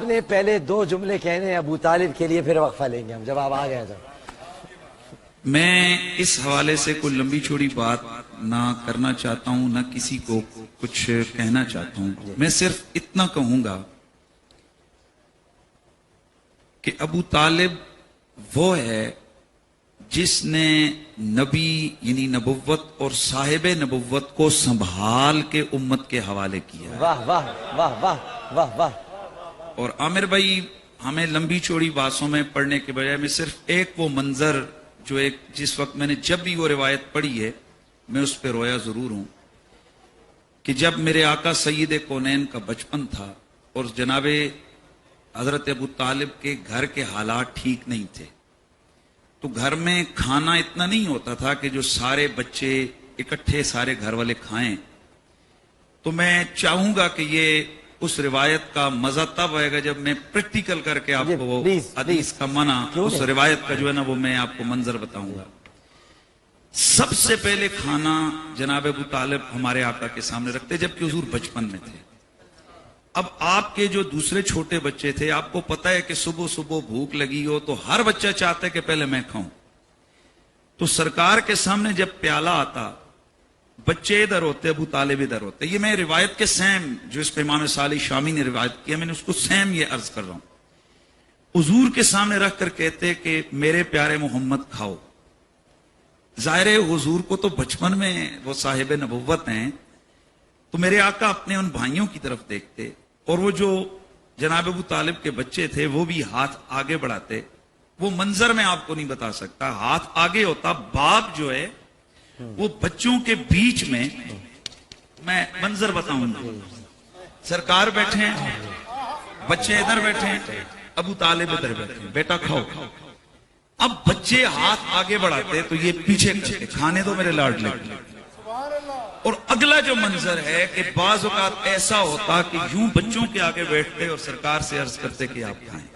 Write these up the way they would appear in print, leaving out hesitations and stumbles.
نے پہلے 2 جملے کہنے ابو طالب کے لیے، پھر وقفہ لیں گے ہم جب آپ آ گئے تو۔ میں اس حوالے سے کوئی لمبی چوڑی بات نہ کرنا چاہتا ہوں، نہ کسی کو کچھ کہنا چاہتا ہوں۔ میں صرف اتنا کہوں گا کہ ابو طالب وہ ہے جس نے نبی یعنی نبوت اور صاحب نبوت کو سنبھال کے امت کے حوالے کیا۔ واہ واہ واہ واہ واہ واہ۔ اور عامر بھائی، ہمیں لمبی چوڑی باتوں میں پڑھنے کے بجائے میں صرف ایک وہ منظر جو جس وقت میں نے جب بھی وہ روایت پڑھی ہے میں اس پہ رویا ضرور ہوں، کہ جب میرے آقا سید کونین کا بچپن تھا اور جناب حضرت ابو طالب کے گھر کے حالات ٹھیک نہیں تھے، تو گھر میں کھانا اتنا نہیں ہوتا تھا کہ جو سارے بچے اکٹھے سارے گھر والے کھائیں۔ تو میں چاہوں گا کہ یہ اس روایت کا مزہ تب آئے گا جب میں پریکٹیکل کر کے آپ کو وہ حدیث کا منع، اس روایت کا جو ہے نا وہ میں آپ کو منظر بتاؤں گا۔ سب سے پہلے کھانا جناب ابو طالب ہمارے آقا کے سامنے رکھتے جبکہ حضور بچپن میں تھے۔ اب آپ کے جو دوسرے چھوٹے بچے تھے، آپ کو پتا ہے کہ صبح صبح بھوک لگی ہو تو ہر بچہ چاہتا ہے کہ پہلے میں کھاؤں۔ تو سرکار کے سامنے جب پیالہ آتا، بچے ادھر ہوتے، ابو طالب ادھر ہوتے۔ یہ میں روایت کے سیم جو اس پہ امام صالح شامی نے روایت کیا، میں نے اس کو سیم یہ عرض کر رہا ہوں۔ حضور کے سامنے رکھ کر کہتے کہ میرے پیارے محمد کھاؤ۔ ظاہر ہے حضور کو تو بچپن میں وہ صاحب نبوت ہیں، تو میرے آقا اپنے ان بھائیوں کی طرف دیکھتے اور وہ جو جناب ابو طالب کے بچے تھے وہ بھی ہاتھ آگے بڑھاتے۔ وہ منظر میں آپ کو نہیں بتا سکتا، ہاتھ آگے ہوتا، باپ جو ہے وہ بچوں کے بیچ میں، میں منظر بتاؤں گا، سرکار بیٹھے ہیں، بچے ادھر بیٹھے ہیں، ابو طالب ادھر بیٹھے ہیں، بیٹا کھاؤ۔ اب بچے ہاتھ آگے بڑھاتے تو یہ پیچھے کرتے، کھانے دو میرے لاڈلے۔ اور اگلا جو منظر ہے کہ بعض اوقات ایسا ہوتا کہ یوں بچوں کے آگے بیٹھتے اور سرکار سے عرض کرتے کہ آپ کھائیں۔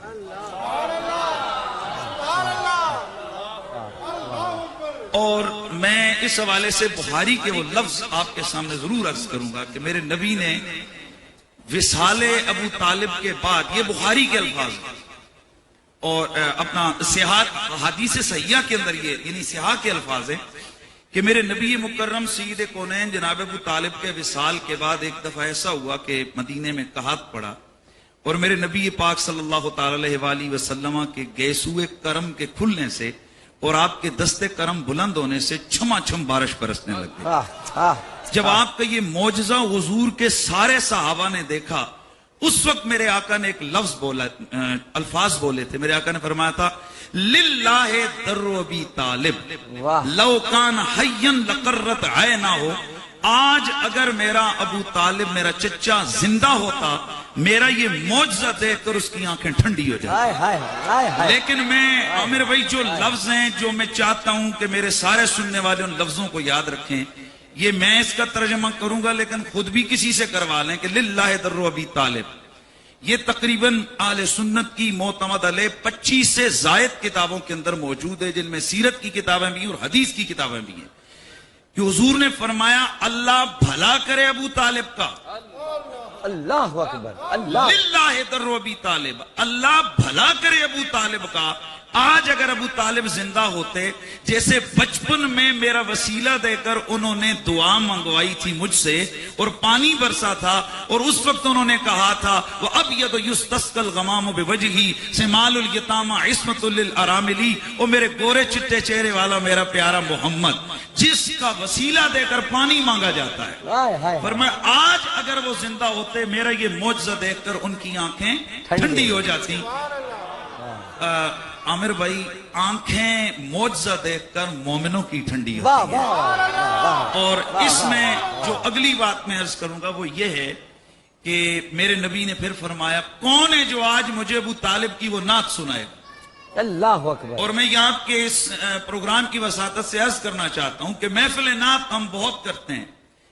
اور میں اس حوالے سے بخاری کے وہ لفظ آپ کے سامنے ضرور عرض کروں گا کہ میرے نبی نے وصال ابو طالب کے بعد، یہ بخاری کے الفاظ اور اپنا صحاح حدیث صحیحہ کے اندر یہ یعنی صحاح کے الفاظ ہیں کہ میرے نبی مکرم سید کونین جناب ابو طالب کے وصال کے بعد ایک دفعہ ایسا ہوا کہ مدینے میں قحط پڑا اور میرے نبی پاک صلی اللہ تعالی علیہ وآلہ وسلم کے گیسوئے کرم کے کھلنے سے اور آپ کے دستے کرم بلند ہونے سے چھما چھم بارش برسنے لگ گئی۔ جب آپ کا یہ معجزہ حضور کے سارے صحابہ نے دیکھا، اس وقت میرے آقا نے ایک لفظ بولا، الفاظ بولے تھے۔ میرے آقا نے فرمایا تھا للہ در ابی طالب لو کان حیا لقرت عینہ۔ آج اگر میرا ابو طالب میرا چچا زندہ ہوتا، میرا یہ معجزہ دیکھ کر اس کی آنکھیں ٹھنڈی ہو جائیں۔ لیکن میں عامر بھائی جو لفظ ہیں جو میں چاہتا ہوں کہ میرے سارے سننے والے ان لفظوں کو یاد رکھیں، یہ میں اس کا ترجمہ کروں گا لیکن خود بھی کسی سے کروا لیں کہ للہ در ابی طالب۔ یہ تقریباً اہل سنت کی معتمد علیہ 25 سے زائد کتابوں کے اندر موجود ہے، جن میں سیرت کی کتابیں بھی ہیں اور حدیث کی کتابیں بھی ہیں، کہ حضور نے فرمایا اللہ بھلا کرے ابو طالب کا، اللہ اکبر، اللہ للہ در ابی طالب، اللہ بھلا کرے ابو طالب کا۔ آج اگر ابو طالب زندہ ہوتے، جیسے بچپن میں میرا وسیلہ دے کر انہوں نے دعا منگوائی تھی مجھ سے اور پانی برسا تھا، اور اس وقت انہوں نے کہا تھا وَأَبْيَضُ يُسْتَسْقَى الْغَمَامُ بِوَجْهِهِ سِمَالُ الْيَتَامَى عِصْمَةٌ لِلْأَرَامِلِ۔ اور میرے گورے چٹے چہرے والا میرا پیارا محمد جس کا وسیلہ دے کر پانی مانگا جاتا ہے، فرمایا آج اگر وہ زندہ ہوتے، میرا یہ معجزہ دیکھ کر ان کی آنکھیں ٹھنڈی ہو جاتی۔ عامر بھائی، آنکھیں معجزہ دیکھ کر مومنوں کی ٹھنڈی ہوتی ہیں۔ اور اس میں جو اگلی بات میں عرض کروں گا وہ یہ ہے کہ میرے نبی نے پھر فرمایا کون ہے جو آج مجھے ابو طالب کی وہ نعت سنائے گا؟ اللہ اکبر۔ اور میں یہاں کے اس پروگرام کی وساطت سے عرض کرنا چاہتا ہوں کہ محفل نعت ہم بہت کرتے ہیں،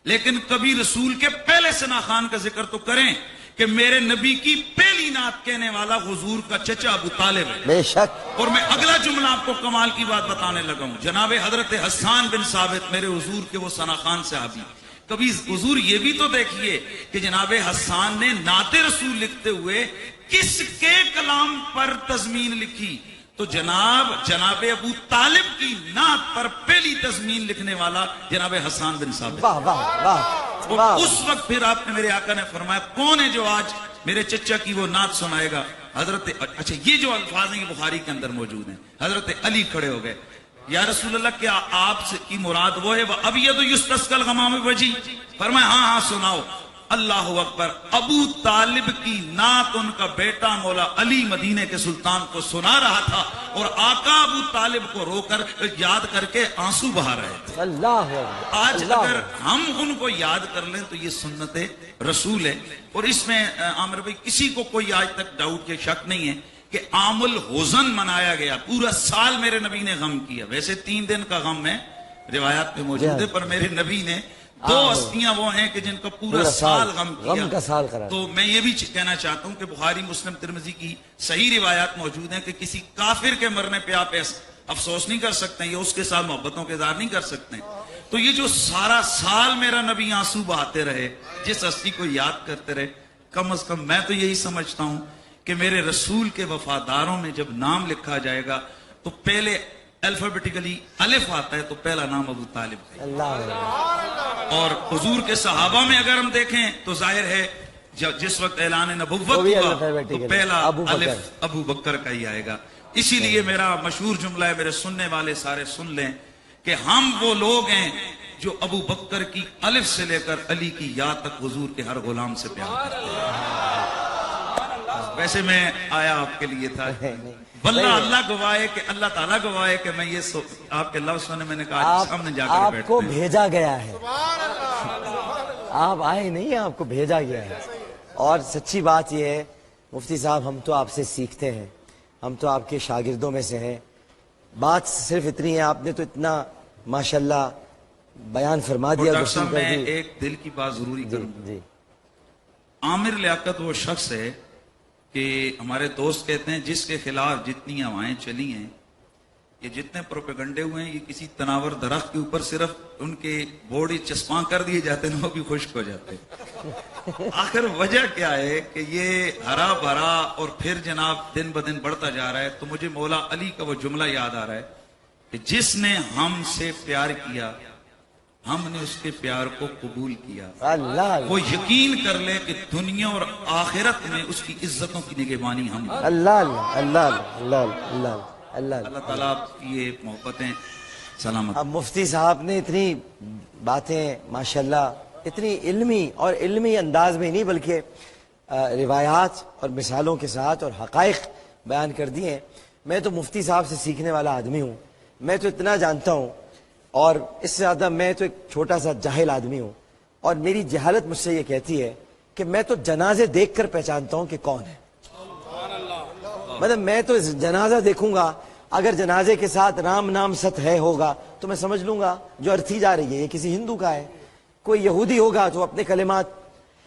لیکن کبھی رسول کے پہلے ثنا خان کا ذکر تو کریں کہ میرے نبی کی پہلی نعت کہنے والا حضور کا چچا ابو طالب ہے، بے شک۔ اور میں اگلا جملہ آپ کو کمال کی بات بتانے لگا ہوں۔ جناب حضرت حسان بن ثابت میرے حضور کے وہ ثنا خان صحابی، کبھی حضور یہ بھی تو دیکھیے کہ جناب حسان نے نعت رسول لکھتے ہوئے کس کے کلام پر تضمین لکھی؟ تو جناب ابو طالب کی نعت پر پہلی تضمین لکھنے والا جناب حسان بن ثابت. واہ واہ واہ اور واہ. اس وقت پھر آپ نے، میرے آقا نے فرمایا کون ہے جو آج میرے چچا کی وہ نعت سنائے گا؟ حضرت، اچھا یہ جو الفاظ ہیں یہ بخاری کے اندر موجود ہیں. حضرت علی کھڑے ہو گئے، یا رسول اللہ کیا آپ سے کی مراد وہ ہے وَأَبْيَضُ يُسْتَسْقَى الْغَمَامُ بِوَجْهِهِ؟ فرمایا ہاں ہاں سناؤ. اللہ اکبر. ابو طالب کی نعت ان کا بیٹا مولا علی مدینے کے سلطان کو سنا رہا تھا، اور آقا ابو طالب کو رو کر یاد کر کے آنسو بہا رہے تھے. اللہ آج اللہ. اگر ہم ان کو یاد کر لیں تو یہ سنت رسول ہے. اور اس میں عامر بھائی کسی کو کوئی آج تک ڈاؤٹ کے شک نہیں ہے کہ عام الحزن منایا گیا. پورا سال میرے نبی نے غم کیا. ویسے 3 دن کا غم ہے، روایات پہ موجود ہے، پر میرے نبی نے 2 ہستیاں وہ ہیں کہ جن کا پورا سال غم کیا. غم کا سال قرار. تو میں یہ بھی کہنا چاہتا ہوں کہ بخاری مسلم ترمذی کی صحیح روایات موجود ہیں کہ کسی کافر کے مرنے پہ آپ افسوس نہیں کر سکتے ہیں یا اس کے ساتھ محبتوں کے اظہار نہیں کر سکتے ہیں. تو یہ جو سارا سال میرا نبی آنسو بہاتے رہے، جس ہستی کو یاد کرتے رہے، کم از کم میں تو یہی سمجھتا ہوں کہ میرے رسول کے وفاداروں میں جب نام لکھا جائے گا تو پہلے الفابیٹیکلی الف آتا ہے، تو پہلا نام ابو طالب ہے. اللہ. اور حضور کے صحابہ میں اگر ہم دیکھیں تو ظاہر ہے جس وقت اعلان نبوت وہ بھی ہوا alphabetically تو پہلا ابو بکر. الف ابو بکر کا ہی آئے گا. اسی لیے میرا مشہور جملہ ہے، میرے سننے والے سارے سن لیں کہ ہم وہ لوگ ہیں جو ابو بکر کی الف سے لے کر علی کی یا تک حضور کے ہر غلام سے پیار کرتے ہیں. ویسے میں آیا آپ کے لیے تھا، واللہ اللہ گواہ کہ اللہ تعالیٰ گواہ ہے کہ میں یہ آپ کے لفظ سنے، میں نے کہا سامنے جا کر آپ بیٹھتے کو ہیں. بھیجا گیا ہے، آپ آئے نہیں ہیں، آپ کو بھیجا گیا ہے. اور سچی بات یہ ہے مفتی صاحب، ہم تو آپ سے سیکھتے ہیں، ہم تو آپ کے شاگردوں میں سے ہیں. بات صرف اتنی ہے، آپ نے تو اتنا ماشاءاللہ بیان فرما دیا. ڈاکٹر صاحب میں ایک دل کی بات ضروری کروں. جی. عامر لیاقت وہ شخص ہے کہ ہمارے دوست کہتے ہیں جس کے خلاف جتنی ہوائیں چلی ہیں، یہ جتنے پروپیگنڈے ہوئے ہیں، یہ کسی تناور درخت کے اوپر صرف ان کے بورڈ چسپاں کر دیے جاتے ہیں، وہ بھی خشک ہو جاتے ہیں. آخر وجہ کیا ہے کہ یہ ہرا بھرا اور پھر جناب دن بدن بڑھتا جا رہا ہے. تو مجھے مولا علی کا وہ جملہ یاد آ رہا ہے کہ جس نے ہم سے پیار کیا ہم نے اس کے پیار کو قبول کیا. اللہ وہ یقین کر لے کہ دنیا اور آخرت میں اس کی عزتوں کی نگہبانی ہم کریں. اللہ اللہ اللہ اللہ اللہ اللہ. اللہ تعالیٰ آپ کی یہ محبتیں سلامت. اب مفتی صاحب نے اتنی باتیں ماشاءاللہ اتنی علمی اور علمی انداز میں نہیں بلکہ روایات اور مثالوں کے ساتھ اور حقائق بیان کر دیے ہیں. میں تو مفتی صاحب سے سیکھنے والا آدمی ہوں. میں تو اتنا جانتا ہوں، اور اس سے زیادہ میں تو ایک چھوٹا سا جاہل آدمی ہوں، اور میری جہالت مجھ سے یہ کہتی ہے کہ میں تو جنازے دیکھ کر پہچانتا ہوں کہ کون ہے. مطلب میں تو جنازہ دیکھوں گا، اگر جنازے کے ساتھ رام نام ست ہے ہوگا تو میں سمجھ لوں گا جو ارتھی جا رہی ہے یہ کسی ہندو کا ہے. کوئی یہودی ہوگا تو اپنے کلمات.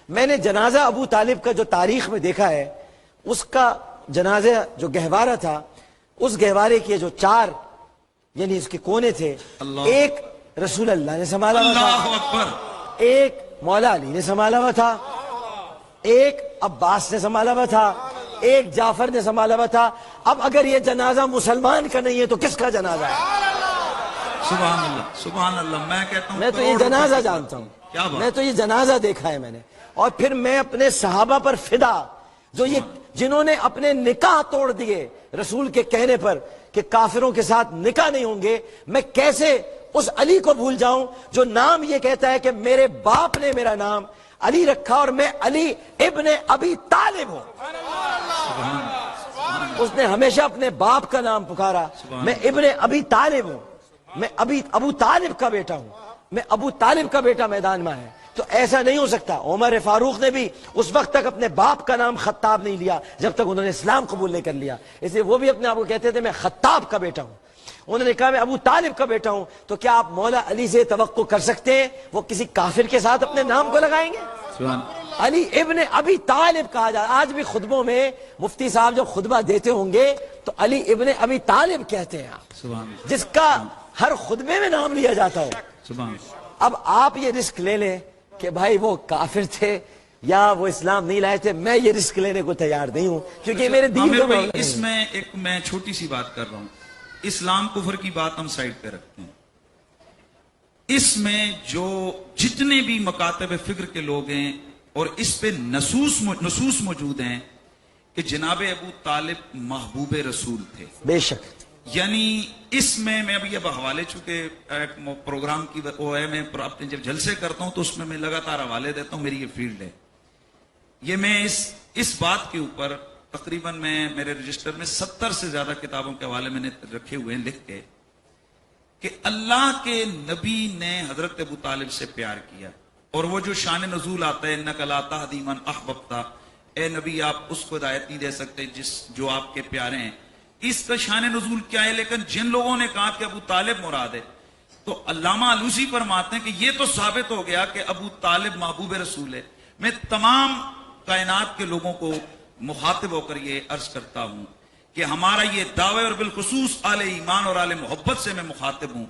میں نے جنازہ ابو طالب کا جو تاریخ میں دیکھا ہے، اس کا جنازہ جو گہوارہ تھا، اس گہوارے کے جو 4 یعنی اس کے کونے تھے، ایک رسول اللہ نے سنبھالا ہوا تھا، اللہ اکبر. ایک مولا علی نے سنبھالا ہوا تھا، ایک عباس نے سنبھالا ہوا تھا، ایک جعفر نے سنبھالا ہوا تھا. اب اگر یہ جنازہ مسلمان کا نہیں ہے تو کس کا جنازہ ہے؟ سبحان اللہ سبحان اللہ. میں کہتا ہوں میں تو یہ جنازہ جانتا ہوں، میں تو یہ جنازہ دیکھا ہے میں نے. اور پھر میں اپنے صحابہ پر فدا، جو یہ جنہوں نے اپنے نکاح توڑ دیے رسول کے کہنے پر کہ کافروں کے ساتھ نکاح نہیں ہوں گے، میں کیسے اس علی کو بھول جاؤں جو نام یہ کہتا ہے کہ میرے باپ نے میرا نام علی رکھا اور میں علی ابن ابی طالب ہوں. اس نے ہمیشہ اپنے باپ کا نام پکارا. میں ابن ابی طالب ہوں، میں ابو طالب کا بیٹا ہوں، میں ابو طالب کا بیٹا میدان میں ہے. تو ایسا نہیں ہو سکتا. عمر فاروق نے بھی اس وقت تک اپنے باپ کا نام خطاب نہیں لیا جب تک انہوں نے اسلام قبول نہیں کر لیا. اس لیے وہ بھی اپنے آپ کو کہتے تھے میں خطاب کا بیٹا ہوں. انہوں نے کہا میں ابو طالب کا بیٹا ہوں. تو کیا آپ مولا علی سے توقع کر سکتے ہیں وہ کسی کافر کے ساتھ اپنے نام کو لگائیں گے؟ علی ابن ابی طالب کہا جاتا. آج بھی خطبوں میں مفتی صاحب جب خطبہ دیتے ہوں گے تو علی ابن ابی طالب کہتے ہیں آپ، جس کا ہر خطبے میں نام لیا جاتا ہو. اب آپ یہ رسک لے لیں کہ بھائی وہ کافر تھے یا وہ اسلام نہیں لائے تھے، میں یہ رسک لینے کو تیار نہیں ہوں، کیونکہ میرے دین عامر کو بھائی معاملہ اس نہیں ہے۔ میں ایک میں چھوٹی سی بات کر رہا ہوں، اسلام کفر کی بات ہم سائڈ پہ رکھتے ہیں، اس میں جو جتنے بھی مکاتب فکر کے لوگ ہیں اور اس پہ نصوص موجود ہیں کہ جناب ابو طالب محبوب رسول تھے، بے شک یعنی اس میں ابھی اب حوالے چونکہ ایک پروگرام کی وہ ہے، میں اپنے جب جلسے کرتا ہوں تو اس میں لگاتار حوالے دیتا ہوں، میری یہ فیلڈ ہے، یہ میں اس بات کے اوپر تقریباً میں میرے رجسٹر میں 70 سے زیادہ کتابوں کے حوالے میں نے رکھے ہوئے ہیں لکھ کے، کہ اللہ کے نبی نے حضرت ابو طالب سے پیار کیا، اور وہ جو شان نزول آتا ہے انک لا تہدی من احببت، اے نبی آپ اس کو ہدایت نہیں دے سکتے جو آپ کے پیارے ہیں، اس کا شان نزول کیا ہے؟ لیکن جن لوگوں نے کہا کہ ابو طالب مراد ہے، تو علامہ علوسی فرماتے ہیں کہ یہ تو ثابت ہو گیا کہ ابو طالب محبوب رسول ہے۔ میں تمام کائنات کے لوگوں کو مخاطب ہو کر یہ عرض کرتا ہوں کہ ہمارا یہ دعوے، اور بالخصوص آل ایمان اور آل محبت سے میں مخاطب ہوں،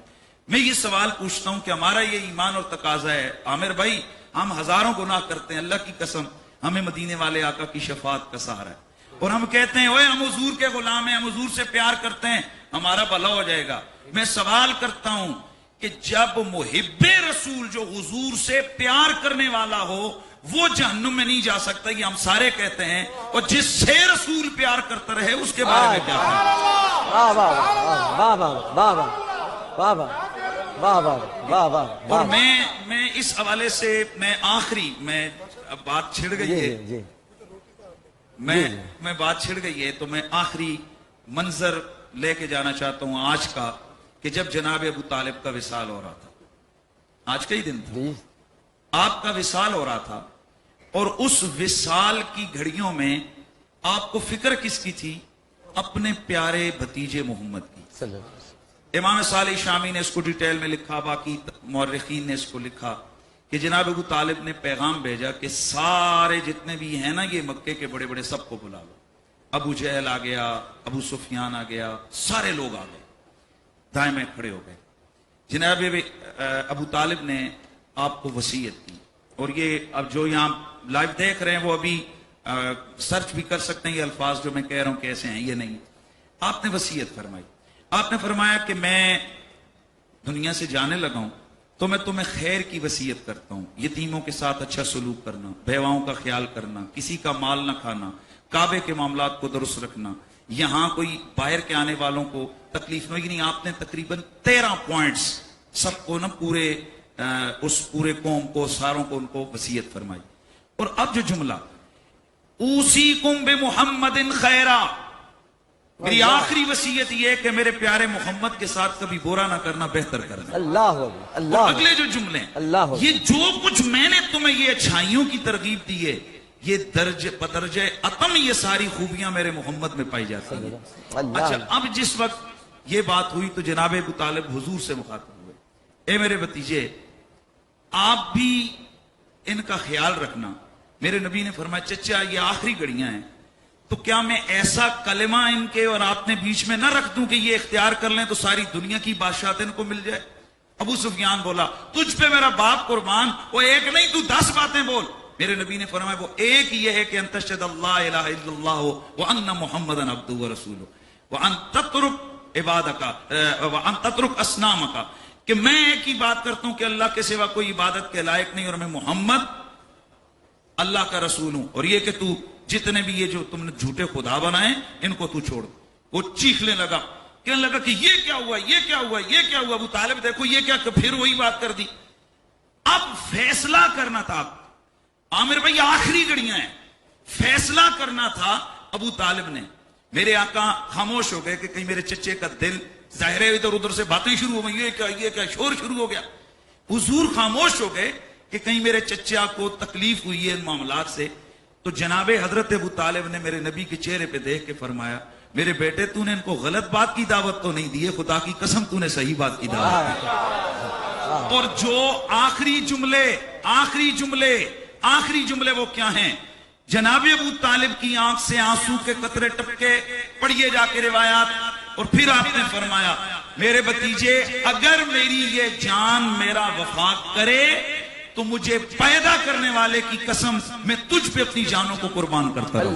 میں یہ سوال پوچھتا ہوں کہ ہمارا یہ ایمان اور تقاضا ہے، عامر بھائی ہم ہزاروں گناہ کرتے ہیں، اللہ کی قسم ہمیں مدینے والے آقا کی شفاعت کا سہارا ہے، اور ہم کہتے ہیں اوے ہم حضور کے غلام ہیں، ہم حضور سے پیار کرتے ہیں، ہمارا بھلا ہو جائے گا۔ میں سوال کرتا ہوں کہ جب محب رسول جو حضور سے پیار کرنے والا ہو وہ جہنم میں نہیں جا سکتا، یہ ہم سارے کہتے ہیں، اور جس سے رسول پیار کرتا رہے اس کے بارے میں کیا کہیں؟ واہ واہ واہ واہ واہ واہ واہ واہ واہ واہ، اور میں اس حوالے سے میں آخری میں اب بات چھڑ گئی ہے، جی میں بات چھڑ گئی ہے تو میں آخری منظر لے کے جانا چاہتا ہوں آج کا، کہ جب جناب ابو طالب کا وصال ہو رہا تھا، آج کا ہی دن تھا، جی آپ کا وصال ہو رہا تھا، اور اس وصال کی گھڑیوں میں آپ کو فکر کس کی تھی؟ اپنے پیارے بھتیجے محمد کی۔ صلی اللہ علیہ وسلم۔ امام صالح شامی نے اس کو ڈیٹیل میں لکھا، باقی مورخین نے اس کو لکھا کہ جناب ابو طالب نے پیغام بھیجا کہ سارے جتنے بھی ہیں نا یہ مکے کے بڑے بڑے سب کو بلا لو، ابو جہل آ گیا، ابو سفیان آ گیا، سارے لوگ آ گئے، دائیں میں کھڑے ہو گئے۔ جناب ابو طالب نے آپ کو وصیت کی، اور یہ اب جو یہاں لائیو دیکھ رہے ہیں وہ ابھی سرچ بھی کر سکتے ہیں، یہ الفاظ جو میں کہہ رہا ہوں کیسے ہیں، یہ نہیں، آپ نے وصیت فرمائی، آپ نے فرمایا کہ میں دنیا سے جانے لگا ہوں تو میں تمہیں خیر کی وصیت کرتا ہوں، یتیموں کے ساتھ اچھا سلوک کرنا، بیواؤں کا خیال کرنا، کسی کا مال نہ کھانا، کعبے کے معاملات کو درست رکھنا، یہاں کوئی باہر کے آنے والوں کو تکلیف نہیں ہوگی۔ آپ نے تقریباً 13 پوائنٹس سب کو نا اس پورے قوم کو، ساروں کو ان کو وصیت فرمائی۔ اور اب جو جملہ اوصیکم بمحمد خیرا، میری آخری وصیت یہ ہے کہ میرے پیارے محمد کے ساتھ کبھی برا نہ کرنا، بہتر کرنا۔ اللہ اللہ اور اگلے جو جملے ہیں، اللہ، یہ جو کچھ میں نے تمہیں یہ اچھائیوں کی ترغیب دی ہے، یہ بدرجہ اتم یہ ساری خوبیاں میرے محمد میں پائی جاتی ہیں۔ اچھا اب جس وقت یہ بات ہوئی تو جناب ابو طالب حضور سے مخاطب ہوئے، اے میرے بھتیجے آپ بھی ان کا خیال رکھنا۔ میرے نبی نے فرمایا چچا یہ آخری گھڑیاں ہیں، تو کیا میں ایسا کلمہ ان کے اور آپ نے بیچ میں نہ رکھ دوں کہ یہ اختیار کر لیں تو ساری دنیا کی بادشاہت ان کو مل جائے؟ ابو سفیان بولا تجھ پہ میرا باپ قربان، وہ ایک نہیں تو 10 باتیں بول۔ میرے نبی نے فرمایا وہ ایک یہ ہے کہ ان تشهد اللہ الہ الا اللہ وان محمدا عبدہ ورسولہ وان تترک عبادک وان تترک اصنامک، کہ میں ایک ہی بات کرتا ہوں کہ اللہ کے سوا کوئی عبادت کے لائق نہیں، اور میں محمد اللہ کا رسول ہوں، اور یہ کہ تو جتنے بھی یہ جو تم نے جھوٹے خدا بنائے ان کو تو چھوڑ۔ وہ چیخنے لگا، کہنے لگا کہ یہ کیا ہوا، یہ کیا ہوا، یہ کیا ہوا؟ ابو طالب دیکھو یہ کیا، کہ پھر وہی بات کر دی۔ اب فیصلہ کرنا تھا، عامر بھائی آخری گھڑیاں ہیں، فیصلہ کرنا تھا ابو طالب نے۔ میرے آقا خاموش ہو گئے کہ کہیں میرے چچے کا دل ظاہر ہے ادھر ادھر سے باتیں شروع ہو گئی، یہ کیا شور شروع ہو گیا۔ حضور خاموش ہو گئے کہ کہیں میرے چچا کو تکلیف ہوئی ہے ان معاملات سے۔ تو جناب حضرت ابو طالب نے میرے نبی کے چہرے پہ دیکھ کے فرمایا میرے بیٹے تو نے ان کو غلط بات کی دعوت تو نہیں دی ہے، خدا کی قسم تو نے صحیح بات کی دعوت دی۔ اور جو آخری جملے وہ کیا ہیں؟ جناب ابو طالب کی آنکھ سے آنسو کے قطرے ٹپکے، پڑھیے جا کے روایات، اور پھر آپ نے فرمایا میرے بھتیجے اگر میری یہ جان میرا وفا کرے تو مجھے پیدا کرنے والے کی قسم میں تجھ پہ اپنی جانوں کو قربان کرتا رہوں.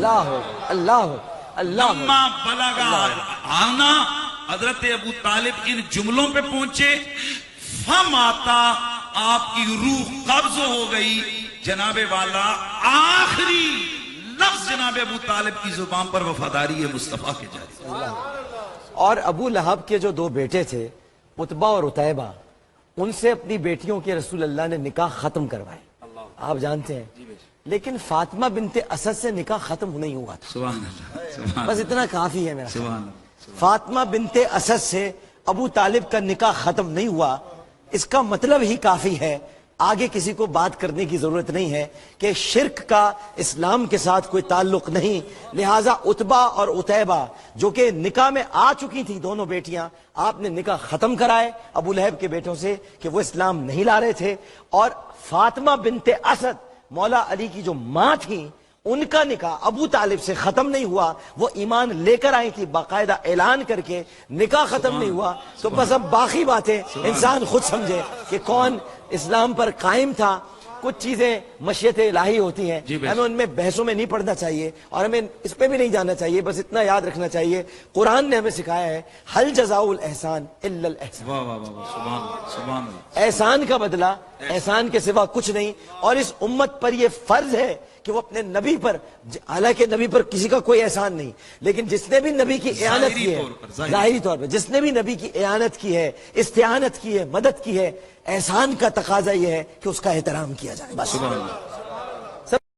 اللہ اللہ لما بلغا آنا، حضرت ابو طالب ان جملوں پہ پہنچے، فماتا، آپ کی روح قبض ہو گئی. جناب والا آخری لفظ جناب ابو طالب کی زبان پر وفاداری ہے مصطفیٰ کے جاری. اور ابو لہب کے جو 2 بیٹے تھے عتبہ اور عتیبہ، ان سے اپنی بیٹیوں کے رسول اللہ نے نکاح ختم کروائے، آپ جانتے ہیں. لیکن فاطمہ بنت اسد سے نکاح ختم نہیں ہوا تھا. سبحان اللہ، سبحان بس اتنا کافی ہے میرا. سبحان اللہ. فاطمہ بنت اسد سے ابو طالب کا نکاح ختم نہیں ہوا، اس کا مطلب ہی کافی ہے. آگے کسی کو بات کرنے کی ضرورت نہیں ہے کہ شرک کا اسلام کے ساتھ کوئی تعلق نہیں. لہٰذا عتبہ اور عتیبہ جو کہ نکاح میں آ چکی تھی دونوں بیٹیاں، آپ نے نکاح ختم کرائے ابو لہب کے بیٹوں سے کہ وہ اسلام نہیں لا رہے تھے. اور فاطمہ بنت اسد مولا علی کی جو ماں تھیں، ان کا نکاح ابو طالب سے ختم نہیں ہوا. وہ ایمان لے کر آئی تھی باقاعدہ اعلان کر کے، نکاح ختم نہیں ہوا. تو بس اب باقی باتیں انسان خود سمجھے کہ کون اسلام پر قائم تھا. کچھ چیزیں مشیت الہی ہوتی ہیں، ہمیں ان میں بحثوں میں نہیں پڑھنا چاہیے اور ہمیں اس پہ بھی نہیں جانا چاہیے. بس اتنا یاد رکھنا چاہیے قرآن نے ہمیں سکھایا ہے حل جزاء الاحسان الا الاحسان. واہ واہ واہ، سبحان اللہ، سبحان اللہ. احسان کا بدلہ احسان کے سوا کچھ نہیں. اور اس امت پر یہ فرض ہے کہ وہ اپنے نبی پر، حالانکہ نبی پر کسی کا کوئی احسان نہیں، لیکن جس نے بھی نبی کی اعانت کی ہے، ظاہری طور پر جس نے بھی نبی کی اعانت کی ہے، استعانت کی ہے، مدد کی ہے، احسان کا تقاضا یہ ہے کہ اس کا احترام کیا جائے. بس.